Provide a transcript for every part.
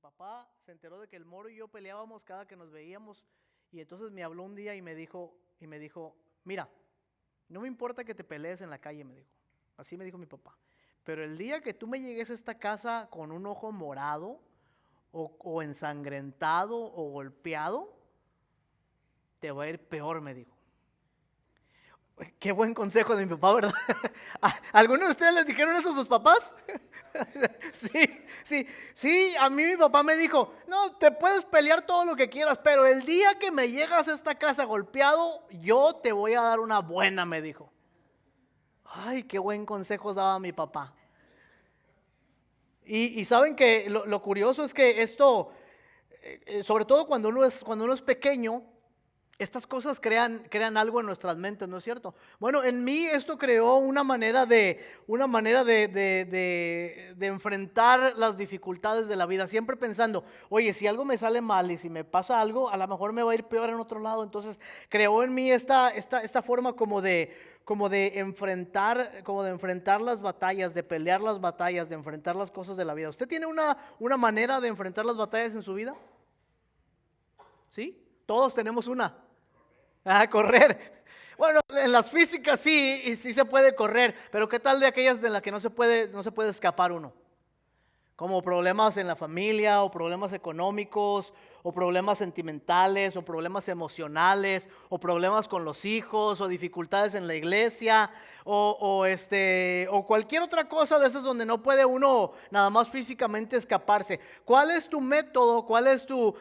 papá se enteró de que el Moro y yo peleábamos cada que nos veíamos, y entonces me habló un día y me dijo, mira, no me importa que te pelees en la calle, me dijo. Así me dijo mi papá. Pero el día que tú me llegues a esta casa con un ojo morado o ensangrentado o golpeado, te va a ir peor, me dijo. Qué buen consejo de mi papá, ¿verdad? ¿Algunos de ustedes les dijeron eso a sus papás? Sí, a mí mi papá me dijo, no, te puedes pelear todo lo que quieras, pero el día que me llegas a esta casa golpeado, yo te voy a dar una buena, me dijo. Ay, qué buen consejo daba mi papá. Y saben que lo curioso es que esto, sobre todo cuando uno es pequeño, estas cosas crean algo en nuestras mentes, ¿no es cierto? Bueno, en mí esto creó una manera de enfrentar las dificultades de la vida, siempre pensando, oye, si algo me sale mal y si me pasa algo, a lo mejor me va a ir peor en otro lado. Entonces creó en mí esta forma como de enfrentar las batallas, de pelear las batallas, de enfrentar las cosas de la vida. ¿Usted tiene una manera de enfrentar las batallas en su vida? ¿Sí? Todos tenemos una. Correr. Bueno, en las físicas sí, y sí se puede correr, pero ¿qué tal de aquellas de las que no se puede escapar uno? Como problemas en la familia, o problemas económicos, o problemas sentimentales, o problemas emocionales, o problemas con los hijos, o dificultades en la iglesia, o cualquier otra cosa de esas donde no puede uno nada más físicamente escaparse. ¿Cuál es tu método? ¿Cuál es tu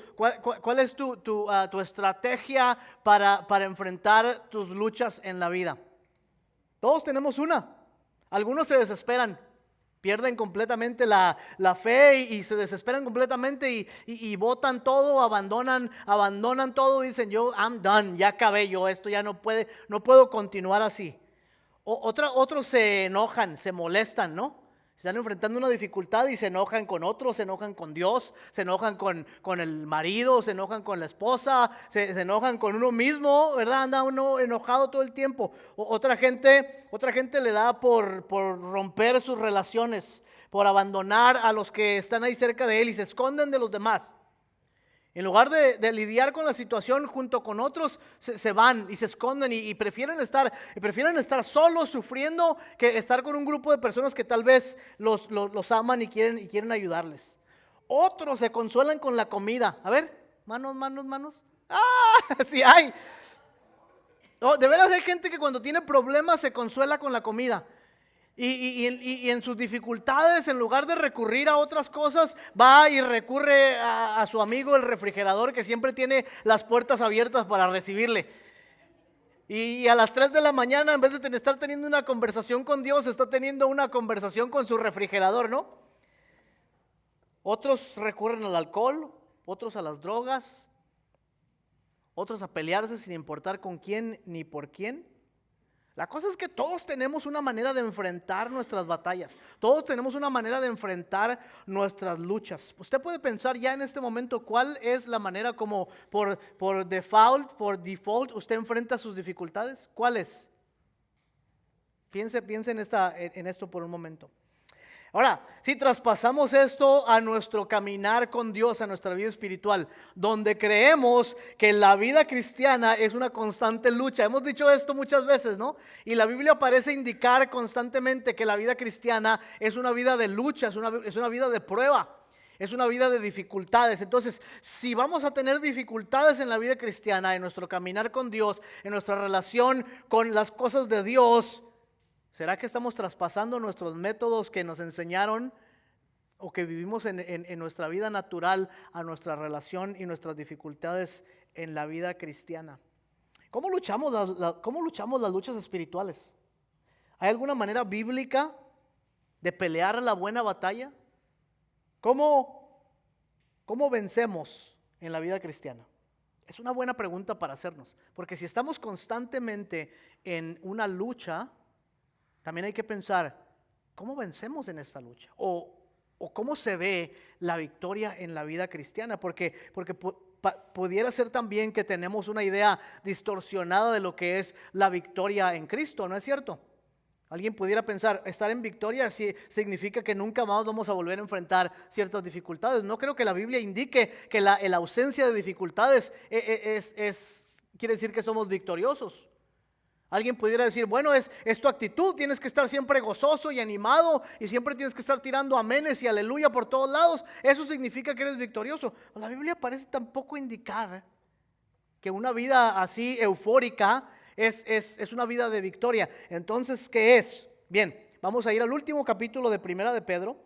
estrategia para enfrentar tus luchas en la vida? Todos tenemos una. Algunos se desesperan, pierden completamente la fe y se desesperan completamente y botan todo, abandonan todo, dicen I'm done, ya acabé yo, esto ya no puedo continuar así. Otros se enojan, se molestan, ¿no? Están enfrentando una dificultad y se enojan con otros, se enojan con Dios, se enojan con el marido, se enojan con la esposa, se enojan con uno mismo, ¿verdad? Anda uno enojado todo el tiempo. Otra gente le da por romper sus relaciones, por abandonar a los que están ahí cerca de él y se esconden de los demás. En lugar de lidiar con la situación junto con otros, se van y se esconden y prefieren estar solos sufriendo que estar con un grupo de personas que tal vez los aman y quieren ayudarles. Otros se consuelan con la comida. A ver, manos. Sí hay. No, de veras hay gente que cuando tiene problemas se consuela con la comida. Y en sus dificultades, en lugar de recurrir a otras cosas, va y recurre a su amigo el refrigerador, que siempre tiene las puertas abiertas para recibirle. Y a las 3 de la mañana, en vez de estar teniendo una conversación con Dios, está teniendo una conversación con su refrigerador, ¿no? Otros recurren al alcohol, otros a las drogas, otros a pelearse sin importar con quién ni por quién. La cosa es que todos tenemos una manera de enfrentar nuestras batallas. Todos tenemos una manera de enfrentar nuestras luchas. Usted puede pensar ya en este momento cuál es la manera como por default, usted enfrenta sus dificultades. ¿Cuál es? Piense en esto por un momento. Ahora, si traspasamos esto a nuestro caminar con Dios, a nuestra vida espiritual, donde creemos que la vida cristiana es una constante lucha. Hemos dicho esto muchas veces, ¿no? Y la Biblia parece indicar constantemente que la vida cristiana es una vida de lucha, es una vida de prueba, es una vida de dificultades. Entonces, si vamos a tener dificultades en la vida cristiana, en nuestro caminar con Dios, en nuestra relación con las cosas de Dios, ¿será que estamos traspasando nuestros métodos que nos enseñaron o que vivimos en nuestra vida natural a nuestra relación y nuestras dificultades en la vida cristiana? ¿Cómo luchamos las luchas espirituales? ¿Hay alguna manera bíblica de pelear la buena batalla? ¿Cómo vencemos en la vida cristiana? Es una buena pregunta para hacernos, porque si estamos constantemente en una lucha, también hay que pensar, ¿cómo vencemos en esta lucha? O cómo se ve la victoria en la vida cristiana, porque pudiera ser también que tenemos una idea distorsionada de lo que es la victoria en Cristo, ¿no es cierto? Alguien pudiera pensar, estar en victoria sí significa que nunca más vamos a volver a enfrentar ciertas dificultades. No creo que la Biblia indique que la ausencia de dificultades quiere decir que somos victoriosos. Alguien pudiera decir, bueno, es tu actitud, tienes que estar siempre gozoso y animado y siempre tienes que estar tirando amenes y aleluya por todos lados. Eso significa que eres victorioso. La Biblia parece tampoco indicar que una vida así eufórica es una vida de victoria. Entonces, ¿qué es? Bien, vamos a ir al último capítulo de Primera de Pedro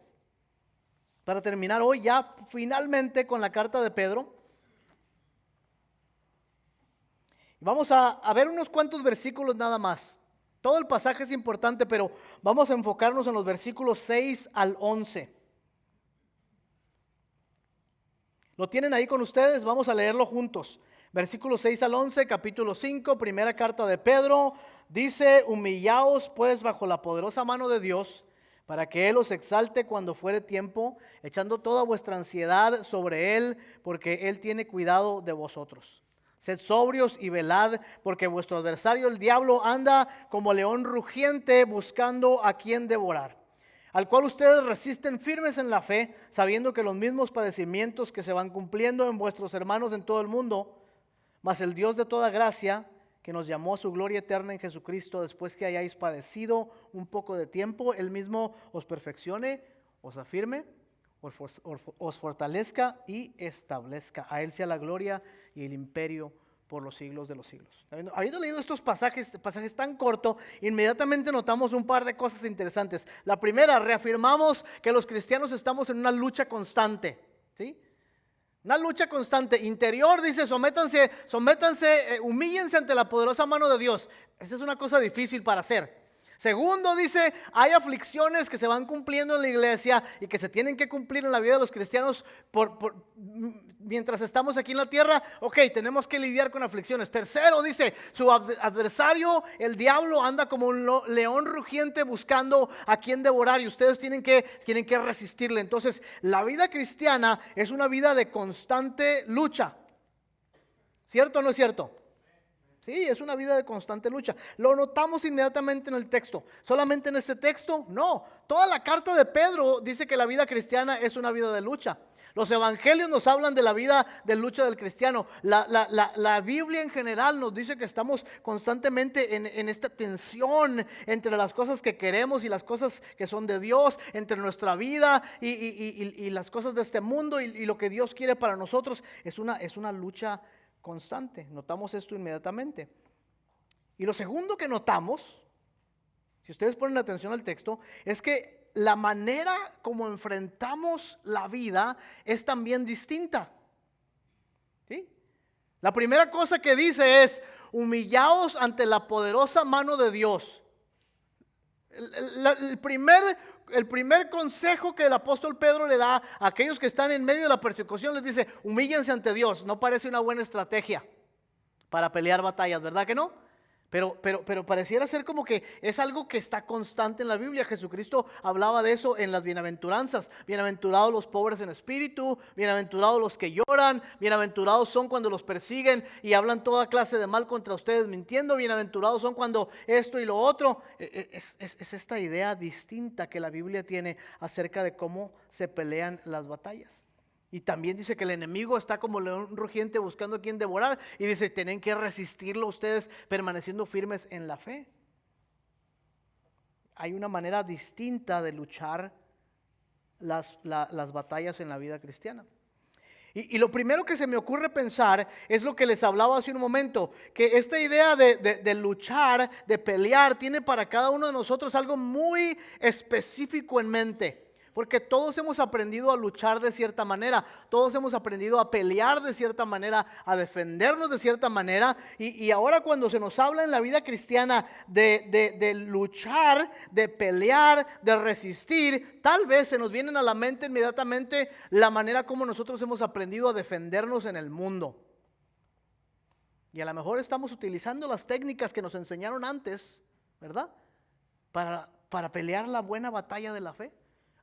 para terminar hoy ya finalmente con la carta de Pedro. Vamos a ver unos cuantos versículos nada más. Todo el pasaje es importante, pero vamos a enfocarnos en los versículos 6 al 11. ¿Lo tienen ahí con ustedes? Vamos a leerlo juntos. Versículos 6 al 11, capítulo 5, primera carta de Pedro, dice: humillaos pues bajo la poderosa mano de Dios, para que Él os exalte cuando fuere tiempo, echando toda vuestra ansiedad sobre Él, porque Él tiene cuidado de vosotros. Sed sobrios y velad, porque vuestro adversario el diablo anda como león rugiente buscando a quien devorar, al cual ustedes resisten firmes en la fe, sabiendo que los mismos padecimientos que se van cumpliendo en vuestros hermanos en todo el mundo, mas el Dios de toda gracia, que nos llamó a su gloria eterna en Jesucristo, después que hayáis padecido un poco de tiempo, Él mismo os perfeccione, os afirme, os fortalezca y establezca. A Él sea la gloria y el imperio por los siglos de los siglos. Habiendo leído estos pasajes tan cortos, inmediatamente notamos un par de cosas interesantes. La primera, reafirmamos que los cristianos estamos en una lucha constante, ¿sí? Una lucha constante, interior, dice, sométanse, humíllense ante la poderosa mano de Dios. Esa es una cosa difícil para hacer. Segundo, dice, hay aflicciones que se van cumpliendo en la iglesia y que se tienen que cumplir en la vida de los cristianos mientras estamos aquí en la tierra. Ok, tenemos que lidiar con aflicciones. Tercero, dice, su adversario, el diablo, anda como un león rugiente buscando a quien devorar y ustedes tienen que resistirle. Entonces, la vida cristiana es una vida de constante lucha. ¿Cierto o no es cierto? Sí, es una vida de constante lucha. Lo notamos inmediatamente en el texto. ¿Solamente en este texto? No. Toda la carta de Pedro dice que la vida cristiana es una vida de lucha. Los evangelios nos hablan de la vida de lucha del cristiano. La Biblia en general nos dice que estamos constantemente en esta tensión entre las cosas que queremos y las cosas que son de Dios, entre nuestra vida y las cosas de este mundo y lo que Dios quiere para nosotros. Es una lucha constante. Notamos esto inmediatamente. Y lo segundo que notamos, si ustedes ponen atención al texto, es que la manera como enfrentamos la vida es también distinta. ¿Sí? La primera cosa que dice es: humillaos ante la poderosa mano de Dios. El primer consejo que el apóstol Pedro le da a aquellos que están en medio de la persecución, les dice: humíllense ante Dios. No parece una buena estrategia para pelear batallas, ¿verdad que no? Pero pareciera ser como que es algo que está constante en la Biblia. Jesucristo hablaba de eso en las bienaventuranzas. Bienaventurados los pobres en espíritu, bienaventurados los que lloran, bienaventurados son cuando los persiguen y hablan toda clase de mal contra ustedes mintiendo, bienaventurados son cuando esto y lo otro. Es esta idea distinta que la Biblia tiene acerca de cómo se pelean las batallas. Y también dice que el enemigo está como león rugiente buscando a quien devorar. Y dice, tienen que resistirlo ustedes permaneciendo firmes en la fe. Hay una manera distinta de luchar las batallas en la vida cristiana. Y lo primero que se me ocurre pensar es lo que les hablaba hace un momento, que esta idea de luchar, de pelear, tiene para cada uno de nosotros algo muy específico en mente. Porque todos hemos aprendido a luchar de cierta manera, todos hemos aprendido a pelear de cierta manera, a defendernos de cierta manera. Y ahora cuando se nos habla en la vida cristiana de luchar, de pelear, de resistir, tal vez se nos vienen a la mente inmediatamente la manera como nosotros hemos aprendido a defendernos en el mundo. Y a lo mejor estamos utilizando las técnicas que nos enseñaron antes, ¿verdad? Para pelear la buena batalla de la fe.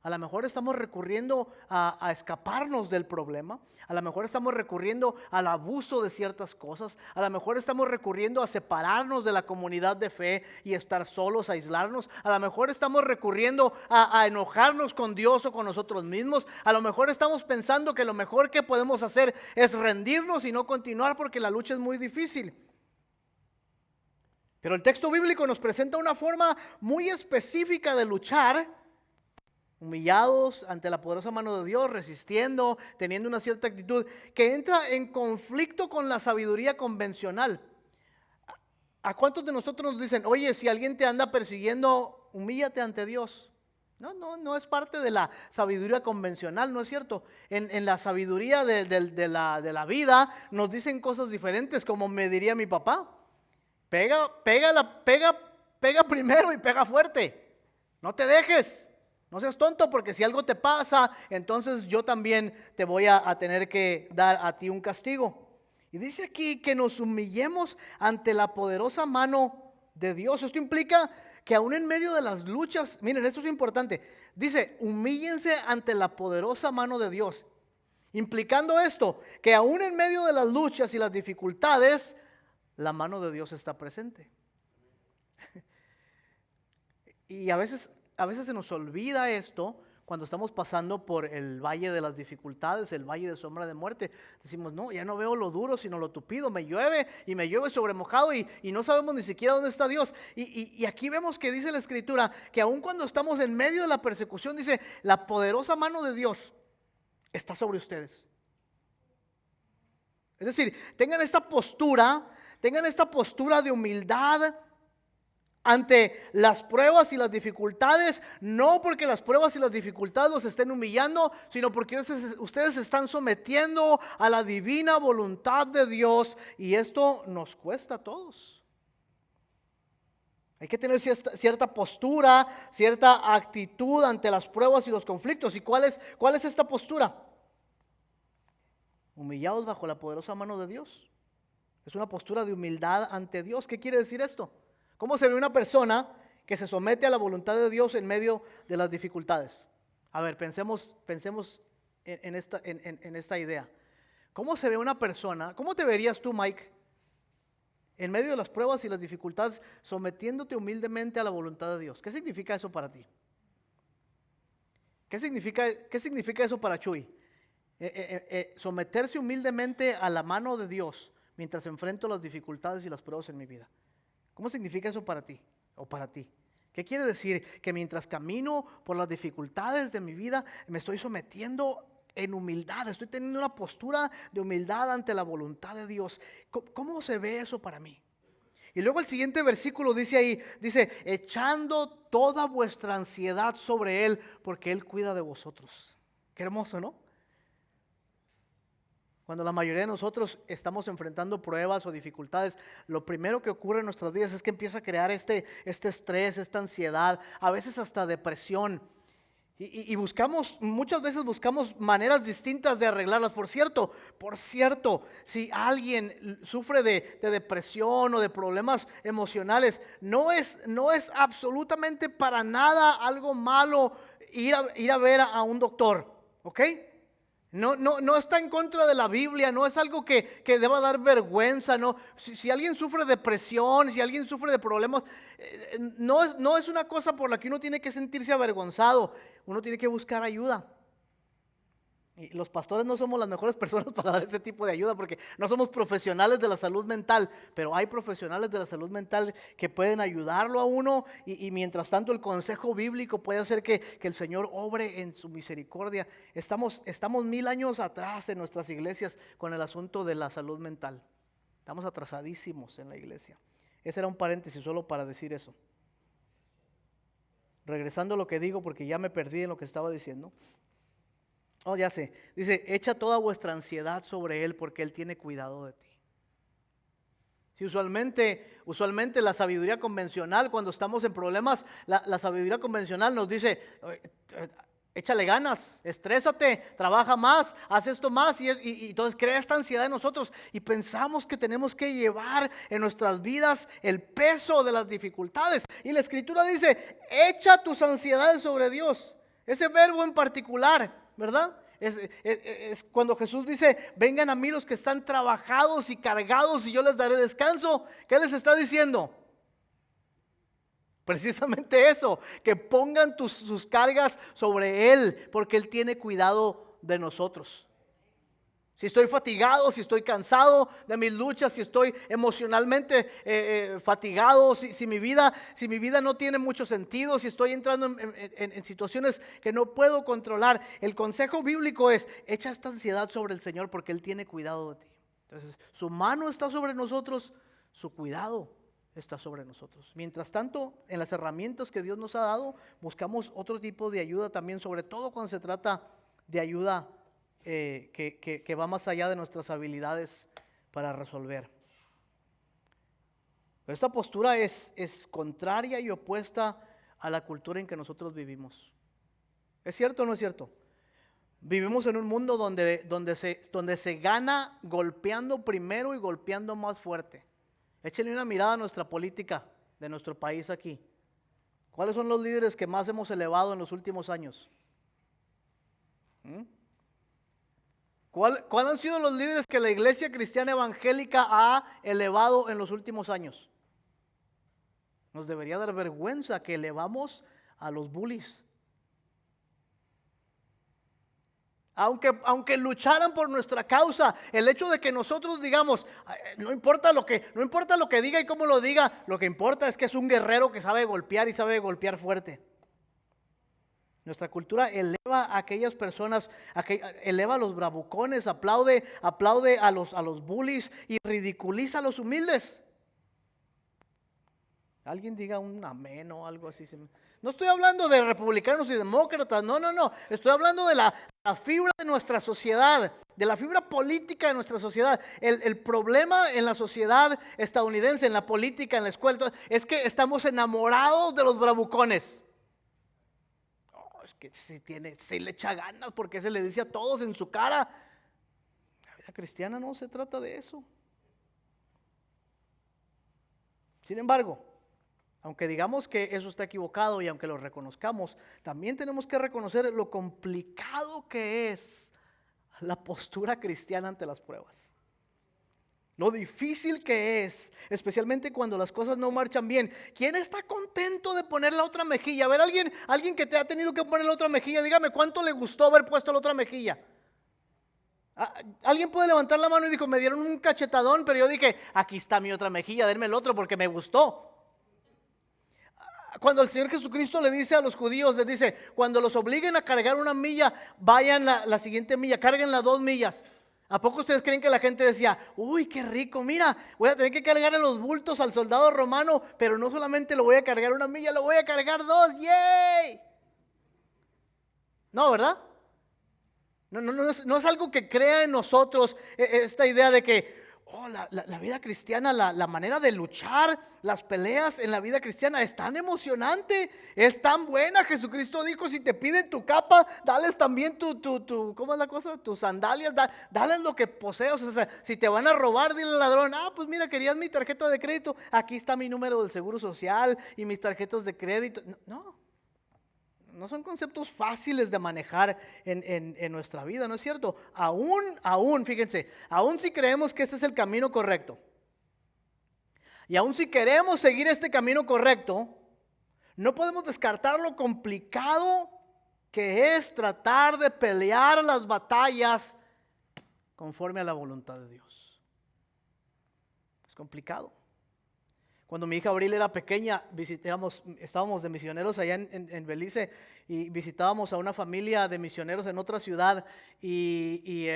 A lo mejor estamos recurriendo a escaparnos del problema. A lo mejor estamos recurriendo al abuso de ciertas cosas. A lo mejor estamos recurriendo a separarnos de la comunidad de fe y estar solos, a aislarnos. A lo mejor estamos recurriendo a enojarnos con Dios o con nosotros mismos. A lo mejor estamos pensando que lo mejor que podemos hacer es rendirnos y no continuar porque la lucha es muy difícil. Pero el texto bíblico nos presenta una forma muy específica de luchar, humillados ante la poderosa mano de Dios, resistiendo, teniendo una cierta actitud que entra en conflicto con la sabiduría convencional. ¿A cuántos de nosotros nos dicen, oye, si alguien te anda persiguiendo, humíllate ante Dios? No es parte de la sabiduría convencional, ¿no es cierto? En la sabiduría de la vida nos dicen cosas diferentes, como me diría mi papá. Pega primero y pega fuerte. No te dejes. No seas tonto, porque si algo te pasa, entonces yo también te voy a tener que dar a ti un castigo. Y dice aquí que nos humillemos ante la poderosa mano de Dios. Esto implica que aún en medio de las luchas, miren, esto es importante. Dice, humíllense ante la poderosa mano de Dios. Implicando esto, que aún en medio de las luchas y las dificultades, la mano de Dios está presente. Y a veces se nos olvida esto cuando estamos pasando por el valle de las dificultades, el valle de sombra de muerte. Decimos, no, ya no veo lo duro, sino lo tupido. Me llueve y me llueve sobre mojado y no sabemos ni siquiera dónde está Dios. Y aquí vemos que dice la Escritura que aun cuando estamos en medio de la persecución, dice, la poderosa mano de Dios está sobre ustedes. Es decir, tengan esta postura de humildad ante las pruebas y las dificultades, no porque las pruebas y las dificultades los estén humillando, sino porque ustedes se están sometiendo a la divina voluntad de Dios, y esto nos cuesta a todos. Hay que tener cierta postura, cierta actitud ante las pruebas y los conflictos. ¿Y cuál es esta postura? Humillados bajo la poderosa mano de Dios. Es una postura de humildad ante Dios. ¿Qué quiere decir esto? ¿Cómo se ve una persona que se somete a la voluntad de Dios en medio de las dificultades? A ver, pensemos en esta idea. ¿Cómo se ve una persona? ¿Cómo te verías tú, Mike, en medio de las pruebas y las dificultades, sometiéndote humildemente a la voluntad de Dios? ¿Qué significa eso para ti? ¿Qué significa eso para Chuy? Someterse humildemente a la mano de Dios mientras enfrento las dificultades y las pruebas en mi vida. ¿Cómo significa eso para ti o para ti? ¿Qué quiere decir? Que mientras camino por las dificultades de mi vida, me estoy sometiendo en humildad, estoy teniendo una postura de humildad ante la voluntad de Dios. ¿Cómo se ve eso para mí? Y luego el siguiente versículo dice echando toda vuestra ansiedad sobre Él, porque Él cuida de vosotros. Qué hermoso, ¿no? Cuando la mayoría de nosotros estamos enfrentando pruebas o dificultades, lo primero que ocurre en nuestras vidas es que empieza a crear este estrés, esta ansiedad, a veces hasta depresión. Y muchas veces buscamos maneras distintas de arreglarlas. Por cierto, si alguien sufre de depresión o de problemas emocionales, no es absolutamente para nada algo malo ir a ver a un doctor, ¿ok? No está en contra de la Biblia, no es algo que deba dar vergüenza, no. Si alguien sufre depresión, si alguien sufre de problemas, no es una cosa por la que uno tiene que sentirse avergonzado, uno tiene que buscar ayuda. Y los pastores no somos las mejores personas para dar ese tipo de ayuda porque no somos profesionales de la salud mental, pero hay profesionales de la salud mental que pueden ayudarlo a uno y mientras tanto el consejo bíblico puede hacer que el Señor obre en su misericordia. Estamos 1000 años atrás en nuestras iglesias con el asunto de la salud mental. Estamos atrasadísimos en la iglesia. Ese era un paréntesis solo para decir eso. Regresando a lo que digo porque ya me perdí en lo que estaba diciendo. Oh, ya sé. Dice, echa toda vuestra ansiedad sobre Él porque Él tiene cuidado de ti. Si usualmente la sabiduría convencional, cuando estamos en problemas, la sabiduría convencional nos dice, échale ganas, estrésate, trabaja más, haz esto más y entonces crea esta ansiedad en nosotros y pensamos que tenemos que llevar en nuestras vidas el peso de las dificultades. Y la Escritura dice, echa tus ansiedades sobre Dios. Ese verbo en particular, ¿verdad? Es cuando Jesús dice, vengan a mí los que están trabajados y cargados y yo les daré descanso. ¿Qué les está diciendo? Precisamente eso, que pongan sus cargas sobre Él, porque Él tiene cuidado de nosotros. Si estoy fatigado, si estoy cansado de mis luchas, si estoy emocionalmente fatigado, si mi vida no tiene mucho sentido, si estoy entrando en situaciones que no puedo controlar, el consejo bíblico es, echa esta ansiedad sobre el Señor porque Él tiene cuidado de ti. Entonces, su mano está sobre nosotros, su cuidado está sobre nosotros. Mientras tanto, en las herramientas que Dios nos ha dado, buscamos otro tipo de ayuda también, sobre todo cuando se trata de ayuda que va más allá de nuestras habilidades para resolver. Pero esta postura es contraria y opuesta a la cultura en que nosotros vivimos. ¿Es cierto o no es cierto? Vivimos en un mundo donde se gana golpeando primero y golpeando más fuerte. Échenle una mirada a nuestra política de nuestro país aquí. ¿Cuáles son los líderes que más hemos elevado en los últimos años? ¿Cuáles han sido los líderes que la iglesia cristiana evangélica ha elevado en los últimos años? Nos debería dar vergüenza que elevamos a los bullies. Aunque lucharan por nuestra causa, el hecho de que nosotros digamos, no importa lo que diga y cómo lo diga, lo que importa es que es un guerrero que sabe golpear y sabe golpear fuerte. Nuestra cultura eleva a aquellas personas, eleva a los bravucones, aplaude a los bullies y ridiculiza a los humildes. Alguien diga un amén o algo así. No estoy hablando de republicanos y demócratas, no. Estoy hablando de la fibra de nuestra sociedad, de la fibra política de nuestra sociedad. El problema en la sociedad estadounidense, en la política, en la escuela, es que estamos enamorados de los bravucones. Es que si le echa ganas, porque se le dice a todos en su cara. La vida cristiana no se trata de eso. Sin embargo, aunque digamos que eso está equivocado y aunque lo reconozcamos, también tenemos que reconocer lo complicado que es la postura cristiana ante las pruebas. Lo difícil que es, especialmente cuando las cosas no marchan bien. ¿Quién está contento de poner la otra mejilla? A ver, alguien que te ha tenido que poner la otra mejilla, dígame cuánto le gustó haber puesto la otra mejilla. Alguien puede levantar la mano y dijo, me dieron un cachetadón, pero yo dije, aquí está mi otra mejilla, denme el otro porque me gustó. Cuando el Señor Jesucristo le dice a los judíos, les dice, cuando los obliguen a cargar una milla, vayan la siguiente milla, carguen las 2 millas. ¿A poco ustedes creen que la gente decía, uy, qué rico, mira, voy a tener que cargar en los bultos al soldado romano, pero no solamente lo voy a cargar una milla, lo voy a cargar 2, ¡yay! No, ¿verdad? No es algo que crea en nosotros esta idea de que la vida cristiana, la manera de luchar, las peleas en la vida cristiana es tan emocionante, es tan buena. Jesucristo dijo, si te piden tu capa, dales también ¿cómo es la cosa? Tus sandalias, dales lo que posees. O sea, si te van a robar, dile al ladrón, pues mira, querías mi tarjeta de crédito, aquí está mi número del seguro social y mis tarjetas de crédito. No son conceptos fáciles de manejar en nuestra vida, ¿no es cierto? Aún, fíjense, aún si creemos que ese es el camino correcto, y aún si queremos seguir este camino correcto, no podemos descartar lo complicado que es tratar de pelear las batallas conforme a la voluntad de Dios. Es complicado. Cuando mi hija Abril era pequeña, estábamos de misioneros allá en Belice y visitábamos a una familia de misioneros en otra ciudad y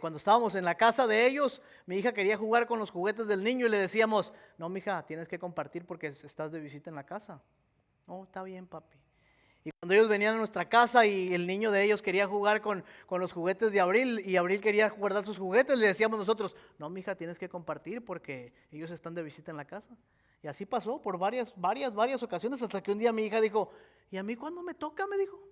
cuando estábamos en la casa de ellos, mi hija quería jugar con los juguetes del niño y le decíamos, no, mija, tienes que compartir porque estás de visita en la casa. No, está bien, papi. Y cuando ellos venían a nuestra casa y el niño de ellos quería jugar con los juguetes de Abril y Abril quería guardar sus juguetes, le decíamos nosotros, no, mija, tienes que compartir porque ellos están de visita en la casa. Y así pasó por varias ocasiones hasta que un día mi hija dijo, ¿y a mí cuándo me toca? Me dijo.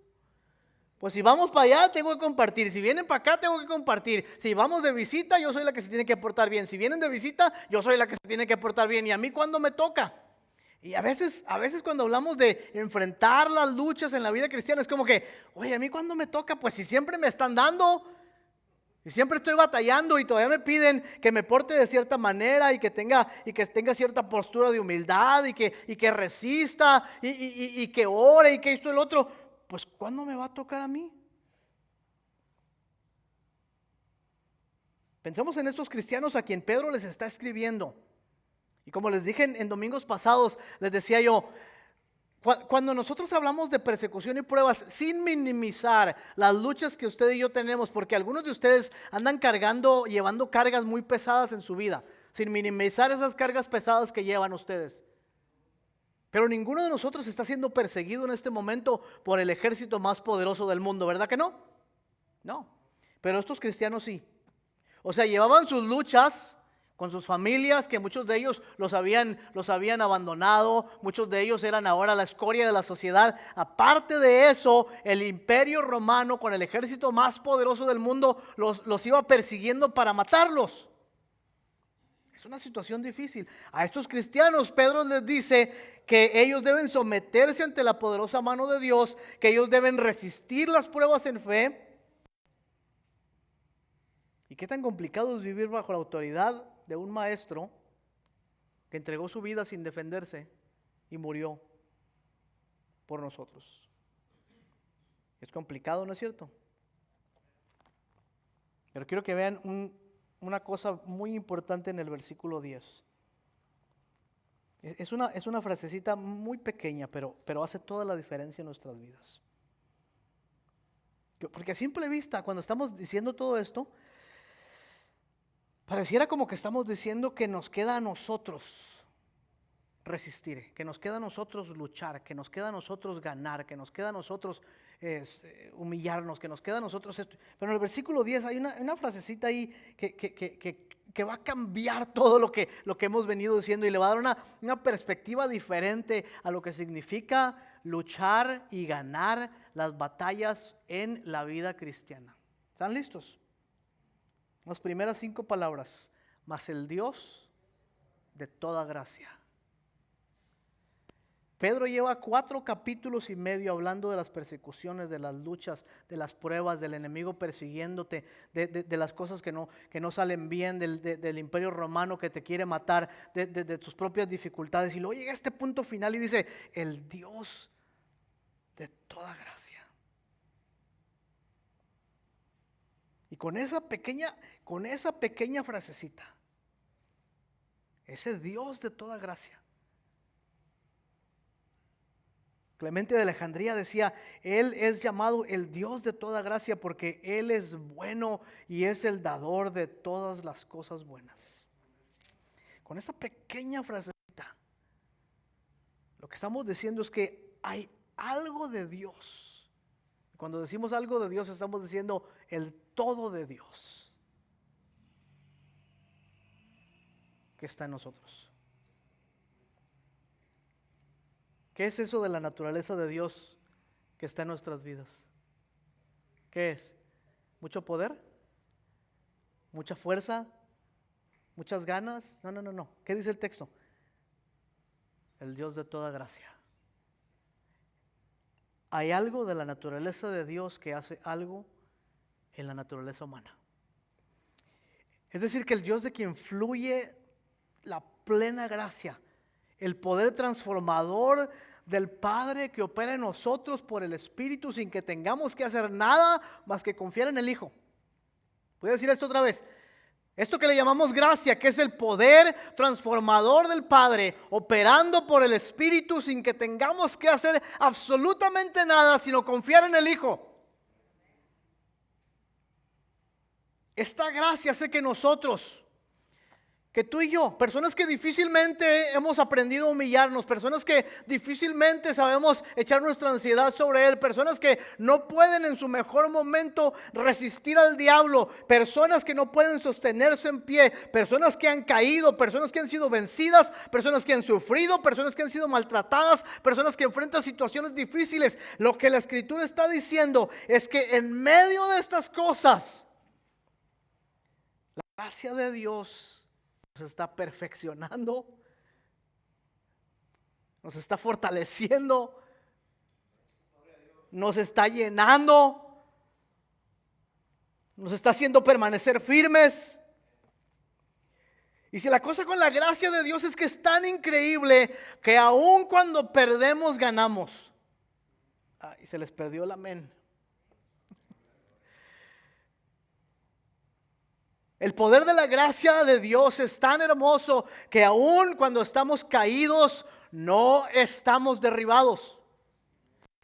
Pues si vamos para allá tengo que compartir, si vienen para acá tengo que compartir, si vamos de visita yo soy la que se tiene que portar bien, si vienen de visita yo soy la que se tiene que portar bien, ¿y a mí cuándo me toca? Y a veces cuando hablamos de enfrentar las luchas en la vida cristiana, es como que, oye, a mí cuando me toca, pues si siempre me están dando, y siempre estoy batallando y todavía me piden que me porte de cierta manera y que tenga cierta postura de humildad y que resista y que ore y que esto y lo otro, pues ¿cuándo me va a tocar a mí? Pensemos en estos cristianos a quien Pedro les está escribiendo. Y como les dije en domingos pasados, les decía yo, cuando nosotros hablamos de persecución y pruebas, sin minimizar las luchas que usted y yo tenemos, porque algunos de ustedes andan llevando cargas muy pesadas en su vida, sin minimizar esas cargas pesadas que llevan ustedes. Pero ninguno de nosotros está siendo perseguido en este momento por el ejército más poderoso del mundo, ¿verdad que no? No, pero estos cristianos sí. O sea, llevaban sus luchas con sus familias, que muchos de ellos los habían abandonado, muchos de ellos eran ahora la escoria de la sociedad. Aparte de eso, el imperio romano, con el ejército más poderoso del mundo, los iba persiguiendo para matarlos. Es una situación difícil. A estos cristianos, Pedro les dice que ellos deben someterse ante la poderosa mano de Dios, que ellos deben resistir las pruebas en fe. ¿Y qué tan complicado es vivir bajo la autoridad de un maestro que entregó su vida sin defenderse y murió por nosotros? Es complicado, ¿no es cierto? Pero quiero que vean una cosa muy importante en el versículo 10. Es una frasecita muy pequeña, pero hace toda la diferencia en nuestras vidas. Porque a simple vista, cuando estamos diciendo todo esto, pareciera como que estamos diciendo que nos queda a nosotros resistir, que nos queda a nosotros luchar, que nos queda a nosotros ganar, que nos queda a nosotros humillarnos, que nos queda a nosotros esto. Pero en el versículo 10 hay una frasecita ahí que va a cambiar todo lo que hemos venido diciendo y le va a dar una perspectiva diferente a lo que significa luchar y ganar las batallas en la vida cristiana. ¿Están listos? Las primeras 5 palabras: mas el Dios de toda gracia. Pedro lleva 4 capítulos y medio hablando de las persecuciones, de las luchas, de las pruebas, del enemigo persiguiéndote, de las cosas que no salen bien, del imperio romano que te quiere matar, de tus propias dificultades. Y luego llega a este punto final y dice: el Dios de toda gracia. Y con esa pequeña frasecita, ese Dios de toda gracia. Clemente de Alejandría decía: Él es llamado el Dios de toda gracia porque Él es bueno y es el dador de todas las cosas buenas. Con esa pequeña frasecita, lo que estamos diciendo es que hay algo de Dios. Cuando decimos algo de Dios, estamos diciendo el todo de Dios que está en nosotros. ¿Qué es eso de la naturaleza de Dios que está en nuestras vidas? ¿Qué es? ¿Mucho poder? ¿Mucha fuerza? ¿Muchas ganas? No. ¿Qué dice el texto? El Dios de toda gracia. Hay algo de la naturaleza de Dios que hace algo en la naturaleza humana. Es decir, que el Dios de quien fluye la plena gracia, el poder transformador del Padre que opera en nosotros por el Espíritu sin que tengamos que hacer nada más que confiar en el Hijo. Voy a decir esto otra vez. Esto que le llamamos gracia, que es el poder transformador del Padre operando por el Espíritu sin que tengamos que hacer absolutamente nada sino confiar en el Hijo. Esta gracia hace que nosotros, que tú y yo, personas que difícilmente hemos aprendido a humillarnos, personas que difícilmente sabemos echar nuestra ansiedad sobre Él, personas que no pueden en su mejor momento resistir al diablo, personas que no pueden sostenerse en pie, personas que han caído, personas que han sido vencidas, personas que han sufrido, personas que han sido maltratadas, personas que enfrentan situaciones difíciles. Lo que la Escritura está diciendo es que en medio de estas cosas, la gracia de Dios se está perfeccionando, nos está fortaleciendo, nos está llenando, nos está haciendo permanecer firmes. Y si la cosa con la gracia de Dios es que es tan increíble que aun cuando perdemos, ganamos. Y se les perdió el amén. El poder de la gracia de Dios es tan hermoso que aun cuando estamos caídos, no estamos derribados.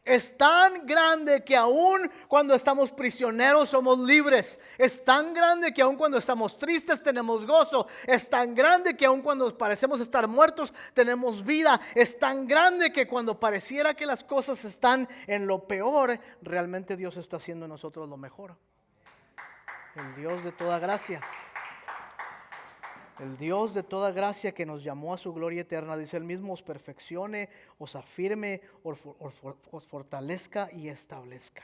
Es tan grande que aun cuando estamos prisioneros somos libres. Es tan grande que aun cuando estamos tristes tenemos gozo. Es tan grande que aun cuando parecemos estar muertos tenemos vida. Es tan grande que cuando pareciera que las cosas están en lo peor, realmente Dios está haciendo en nosotros lo mejor. El Dios de toda gracia. El Dios de toda gracia que nos llamó a su gloria eterna, dice Él mismo, os perfeccione, os afirme, os fortalezca y establezca.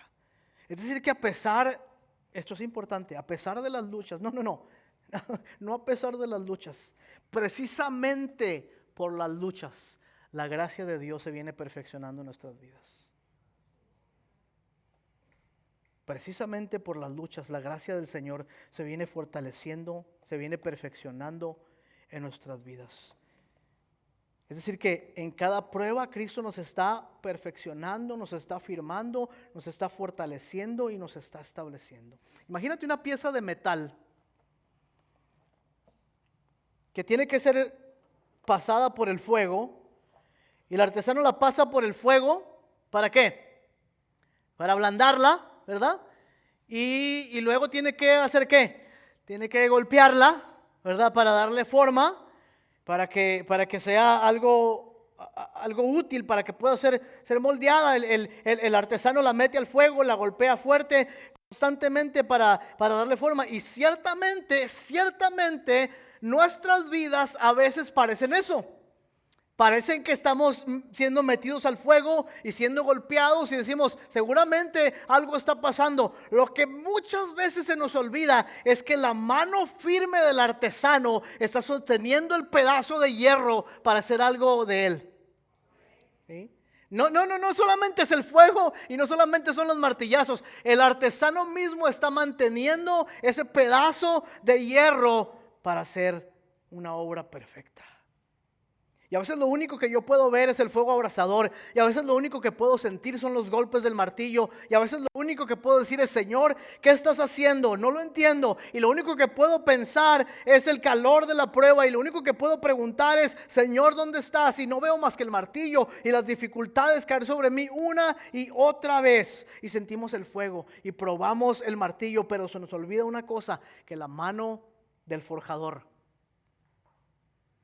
Es decir que a pesar, esto es importante, a pesar de las luchas, no a pesar de las luchas, precisamente por las luchas, la gracia de Dios se viene perfeccionando en nuestras vidas. Precisamente por las luchas, la gracia del Señor se viene fortaleciendo, se viene perfeccionando en nuestras vidas. Es decir que en cada prueba Cristo nos está perfeccionando, nos está afirmando, nos está fortaleciendo y nos está estableciendo. Imagínate una pieza de metal que tiene que ser pasada por el fuego y el artesano la pasa por el fuego, ¿para qué? Para ablandarla, ¿verdad? Y luego tiene que hacer ¿qué? Tiene que golpearla, ¿verdad? Para darle forma, para que sea algo útil, para que pueda ser moldeada. El artesano la mete al fuego, la golpea fuerte, constantemente para darle forma. Y ciertamente, nuestras vidas a veces parecen eso. Parecen que estamos siendo metidos al fuego y siendo golpeados y decimos, seguramente algo está pasando. Lo que muchas veces se nos olvida es que la mano firme del artesano está sosteniendo el pedazo de hierro para hacer algo de él. ¿Sí? No solamente es el fuego y no solamente son los martillazos. El artesano mismo está manteniendo ese pedazo de hierro para hacer una obra perfecta. Y a veces lo único que yo puedo ver es el fuego abrasador. Y a veces lo único que puedo sentir son los golpes del martillo. Y a veces lo único que puedo decir es, Señor, ¿qué estás haciendo? No lo entiendo. Y lo único que puedo pensar es el calor de la prueba. Y lo único que puedo preguntar es, Señor, ¿dónde estás? Y no veo más que el martillo y las dificultades caer sobre mí una y otra vez. Y sentimos el fuego y probamos el martillo. Pero se nos olvida una cosa, que la mano del forjador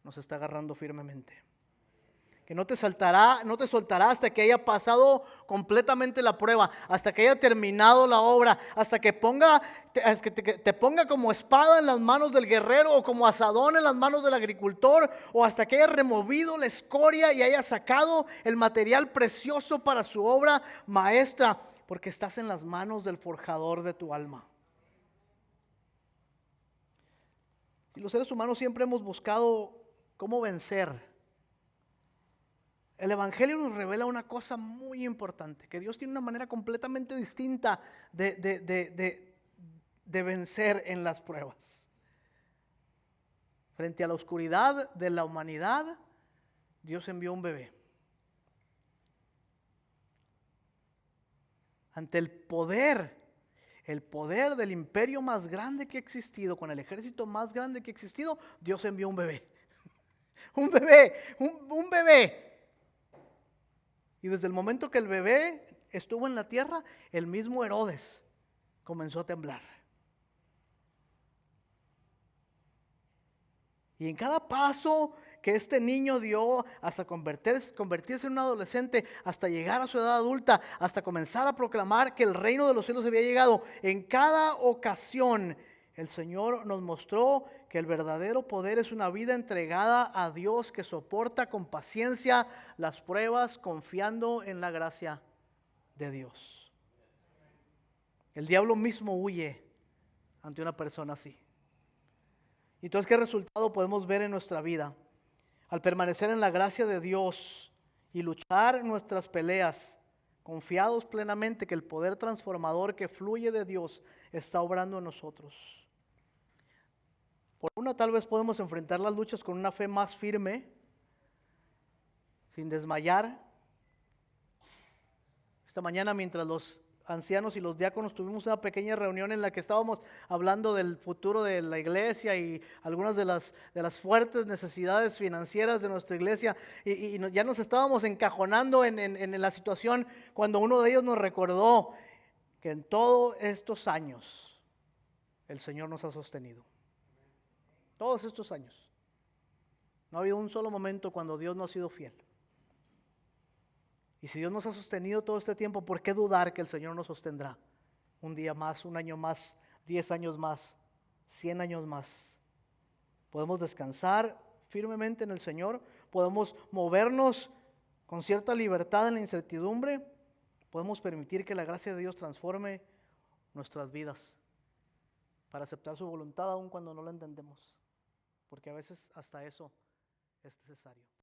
nos está agarrando firmemente. Que no te soltará hasta que haya pasado completamente la prueba, hasta que haya terminado la obra, hasta que te ponga como espada en las manos del guerrero o como asadón en las manos del agricultor, o hasta que haya removido la escoria y haya sacado el material precioso para su obra maestra, porque estás en las manos del forjador de tu alma. Y los seres humanos siempre hemos buscado cómo vencer. El Evangelio nos revela una cosa muy importante, que Dios tiene una manera completamente distinta de vencer en las pruebas. Frente a la oscuridad de la humanidad, Dios envió un bebé. Ante el poder del imperio más grande que ha existido, con el ejército más grande que ha existido, Dios envió un bebé. Un bebé. Y desde el momento que el bebé estuvo en la tierra, el mismo Herodes comenzó a temblar. Y en cada paso que este niño dio hasta convertirse en un adolescente, hasta llegar a su edad adulta, hasta comenzar a proclamar que el reino de los cielos había llegado, en cada ocasión el Señor nos mostró que el verdadero poder es una vida entregada a Dios que soporta con paciencia las pruebas, confiando en la gracia de Dios. El diablo mismo huye ante una persona así. Entonces, ¿qué resultado podemos ver en nuestra vida? Al permanecer en la gracia de Dios y luchar nuestras peleas, confiados plenamente que el poder transformador que fluye de Dios está obrando en nosotros. Por una, tal vez podemos enfrentar las luchas con una fe más firme, sin desmayar. Esta mañana, mientras los ancianos y los diáconos tuvimos una pequeña reunión en la que estábamos hablando del futuro de la iglesia y algunas de las fuertes necesidades financieras de nuestra iglesia, ya nos estábamos encajonando en la situación, cuando uno de ellos nos recordó que en todos estos años el Señor nos ha sostenido. Todos estos años. No ha habido un solo momento cuando Dios no ha sido fiel. Y si Dios nos ha sostenido todo este tiempo, ¿por qué dudar que el Señor nos sostendrá? Un día más, un año más, 10 años más, 100 años más. Podemos descansar firmemente en el Señor, podemos movernos con cierta libertad en la incertidumbre, podemos permitir que la gracia de Dios transforme nuestras vidas para aceptar su voluntad aun cuando no la entendemos, porque a veces hasta eso es necesario.